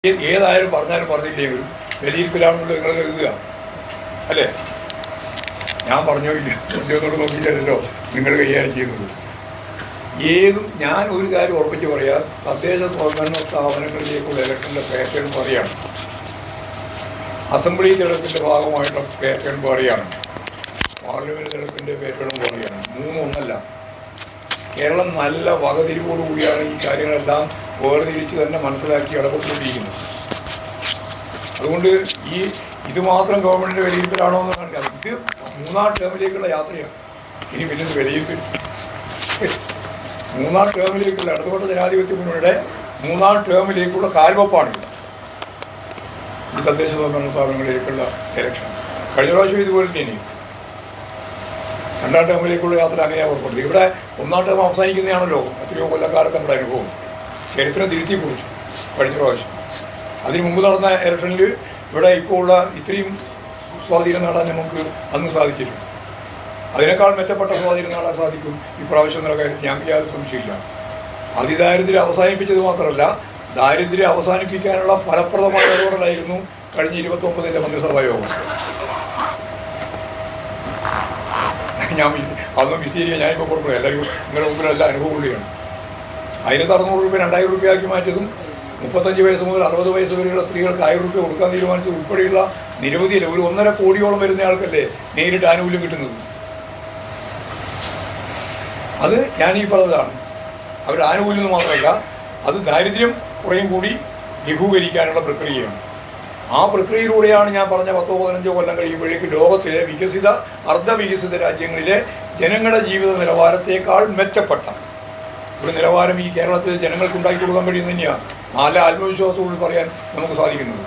ഏതായാലും പറഞ്ഞാലും പറഞ്ഞില്ലെങ്കിലും വിലയിരുത്തലാണെന്നുള്ളത് നിങ്ങൾ എഴുതുക അല്ലേ? ഞാൻ പറഞ്ഞോ ഇല്ല എന്നോട് നോക്കിയില്ലല്ലോ നിങ്ങൾ കൈകാര്യം ചെയ്യുന്നത്. ഞാൻ ഒരു കാര്യം ഉറപ്പിച്ച് പറയാം, തദ്ദേശ സ്വയംഭരണ സ്ഥാപനങ്ങളിലേക്കുള്ള ഇലക്ഷൻ്റെ പാറ്റേൺ പറയുകയാണ്, അസംബ്ലി തെരഞ്ഞെടുപ്പിൻ്റെ ഭാഗമായിട്ടുള്ള പാറ്റേൺ പറയുകയാണ്, പാർലമെൻറ്റ് തെരഞ്ഞെടുപ്പിൻ്റെ പാറ്റേണും പറയുകയാണ്. മൂന്നൊന്നല്ല. കേരളം നല്ല വകതിരിവോടുകൂടിയാണ് ഈ കാര്യങ്ങളെല്ലാം വേർതിരിച്ച് തന്നെ മനസ്സിലാക്കി ഇടപെട്ടുകൊണ്ടിരിക്കുന്നത്. അതുകൊണ്ട് ഇത് മാത്രം ഗവൺമെൻറ്റിൻ്റെ വിലയിരുത്തലാണോ എന്ന് കാണിക്കാം. ഇത് 3-ാം ടേമിലേക്കുള്ള യാത്രയാണ്. ഇനി പിന്നെ വിലയിരുത്തൽ 3-ാം ടേമിലേക്കുള്ള ഇടതുപക്ഷ ജനാധിപത്യ മുന്നണിയുടെ 3-ാം ടേമിലേക്കുള്ള കാൽവെപ്പാണ് ഈ തദ്ദേശ സ്വയംഭരണ സ്ഥാപനങ്ങളിലേക്കുള്ള ഇലക്ഷൻ. കഴിഞ്ഞ പ്രാവശ്യം ഇതുപോലെ തന്നെ 2-ാം ടേമിലേക്കുള്ള യാത്ര അങ്ങനെയാണ് പുറപ്പെട്ടത്. ഇവിടെ 1-ാം ടേം അവസാനിക്കുന്നതാണല്ലോ എത്രയോ കൊല്ലക്കാലത്ത് നമ്മുടെ അനുഭവം. ചരിത്രം തിരുത്തി കുറിച്ചു കഴിഞ്ഞ പ്രാവശ്യം. അതിന് മുമ്പ് നടന്ന ഇലക്ഷനിൽ ഇവിടെ ഇപ്പോൾ ഉള്ള ഇത്രയും സ്വാധീനം നേടാൻ നമുക്ക് അന്ന് സാധിച്ചിട്ടുണ്ട്. അതിനേക്കാൾ മെച്ചപ്പെട്ട സ്വാധീനം നേടാൻ സാധിക്കും ഇപ്രാവശ്യം എന്നുള്ള കാര്യത്തിൽ ഞാൻ യാതൊരു സംശയമില്ല. അതിദാരിദ്ര്യം അവസാനിപ്പിച്ചത് മാത്രമല്ല, ദാരിദ്ര്യം അവസാനിപ്പിക്കാനുള്ള ഫലപ്രദമായ ഇടപെടലായിരുന്നു കഴിഞ്ഞ 29-ന്റെ മന്ത്രിസഭാ യോഗം. അതൊന്നും വിശദീകരിക്കാൻ ഞാനിപ്പോൾ കൊടുക്കണം, എല്ലാവരും നിങ്ങളുടെ മുമ്പിൽ എല്ലാ അനുഭവം കൂടിയാണ്. 1600 രൂപ 2000 രൂപയാക്കി മാറ്റിയതും 35 വയസ്സ് മുതൽ 60 വയസ്സ് വരെയുള്ള സ്ത്രീകൾക്ക് 1000 രൂപ കൊടുക്കാൻ തീരുമാനിച്ചത് ഉൾപ്പെടെയുള്ള നിരവധിയല്ല, ഒരു 1.5 കോടിയോളം വരുന്ന ആൾക്കല്ലേ നേരിട്ട് ആനുകൂല്യം കിട്ടുന്നത്. അത് ഞാൻ ഈ പറഞ്ഞതാണ്. അവരുടെ ആനുകൂല്യം മാത്രമല്ല, അത് ദാരിദ്ര്യം കുറേയും കൂടി ലഘൂകരിക്കാനുള്ള പ്രക്രിയയാണ്. ആ പ്രക്രിയയിലൂടെയാണ് ഞാൻ പറഞ്ഞ 10-15 കൊല്ലം കഴിയുമ്പോഴേക്ക് ലോകത്തിലെ വികസിത അർദ്ധവികസിത രാജ്യങ്ങളിലെ ജനങ്ങളുടെ ജീവിത നിലവാരത്തേക്കാൾ മെച്ചപ്പെട്ട ഒരു നിലവാരം ഈ കേരളത്തിലെ ജനങ്ങൾക്ക് ഉണ്ടാക്കി കൊടുക്കാൻ കഴിയുന്നത് തന്നെയാണ് നല്ല ആത്മവിശ്വാസത്തോട് പറയാൻ നമുക്ക് സാധിക്കുന്നത്.